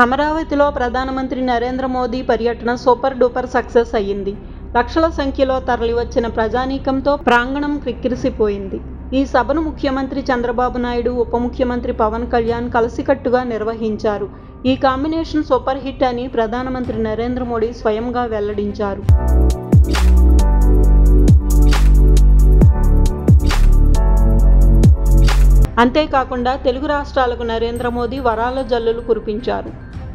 అమరావతిలో ప్రధానమంత్రి నరేంద్ర మోదీ పర్యటన సూపర్ డూపర్ సక్సెస్ అయ్యింది. లక్షల సంఖ్యలో తరలివచ్చిన ప్రజానీకంతో ప్రాంగణం క్రిక్కిరిసిపోయింది. ఈ సభను ముఖ్యమంత్రి చంద్రబాబు నాయుడు, ఉప ముఖ్యమంత్రి పవన్ కళ్యాణ్ కలిసికట్టుగా నిర్వహించారు. ఈ కాంబినేషన్ సూపర్ హిట్ అని ప్రధానమంత్రి నరేంద్ర మోదీ స్వయంగా వెల్లడించారు. అంతేకాకుండా తెలుగు రాష్ట్రాలకు నరేంద్ర మోదీ వరాల జల్లులు కురిపించారు.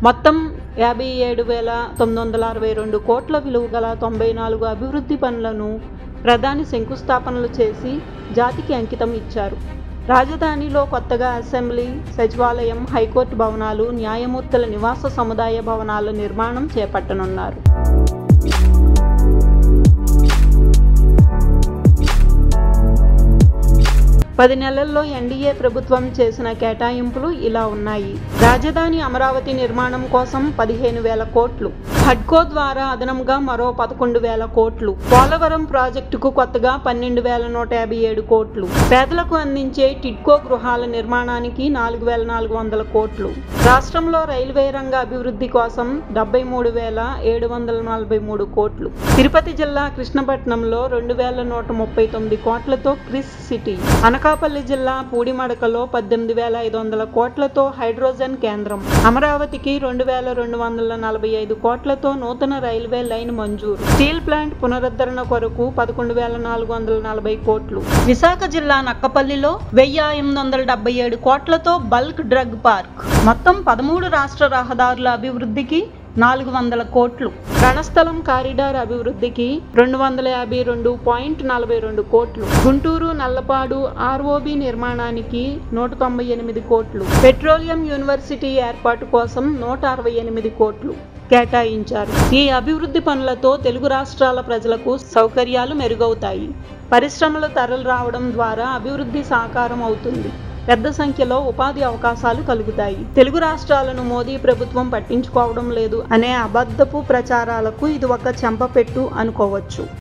మొత్తం 57,962 కోట్ల విలువ గల 94 అభివృద్ధి పనులను ప్రధాని శంకుస్థాపనలు చేసి జాతికి అంకితం ఇచ్చారు. రాజధానిలో కొత్తగా అసెంబ్లీ, సచివాలయం, హైకోర్టు భవనాలు, న్యాయమూర్తుల నివాస సముదాయ భవనాల నిర్మాణం చేపట్టనున్నారు. పది నెలల్లో ఎన్డీఏ ప్రభుత్వం చేసిన కేటాయింపులు ఇలా ఉన్నాయి. రాజధాని అమరావతి నిర్మాణం కోసం 15,000 కోట్లు, హడ్కో ద్వారా అదనంగా మరో 11,000 కోట్లు, పోలవరం ప్రాజెక్టుకు కొత్తగా 12,157 కోట్లు, పేదలకు అందించే టిడ్కో గృహాల నిర్మాణానికి 4,400 కోట్లు, రాష్ట్రంలో రైల్వే రంగ అభివృద్ధి కోసం 73,743 కోట్లు, తిరుపతి జిల్లా కృష్ణపట్నంలో 2,139 కోట్లతో క్రిస్ సిటీ, అనకాపల్లి జిల్లా పూడిమడకలో 18,500 కోట్లతో హైడ్రోజన్ కేంద్రం, అమరావతికి 2,245 కోట్లతో నూతన రైల్వే లైన్ మంజూరు, స్టీల్ ప్లాంట్ పునరుద్ధరణ కొరకు 11,440 కోట్లు, విశాఖ జిల్లా నక్కపల్లిలో 1,877 కోట్లతో బల్క్ డ్రగ్ పార్క్, మొత్తం 13 రాష్ట్ర రహదారుల అభివృద్ధికి 400 కోట్లు, రణస్థలం కారిడార్ అభివృద్ధికి 252.42 కోట్లు, గుంటూరు నల్లపాడు ఆర్ఓబి నిర్మాణానికి 198 కోట్లు, పెట్రోలియం యూనివర్సిటీ ఏర్పాటు కోసం 168 కోట్లు కేటాయించారు. ఈ అభివృద్ధి పనులతో తెలుగు రాష్ట్రాల ప్రజలకు సౌకర్యాలు మెరుగవుతాయి. పరిశ్రమలు తరలి రావడం ద్వారా అభివృద్ధి సాకారం అవుతుంది. పెద్ద సంఖ్యలో ఉపాధి అవకాశాలు కలుగుతాయి. తెలుగు రాష్ట్రాలను మోదీ ప్రభుత్వం పట్టించుకోవడం లేదు అనే అబద్ధపు ప్రచారాలకు ఇది ఒక చెంపపెట్టు అనుకోవచ్చు.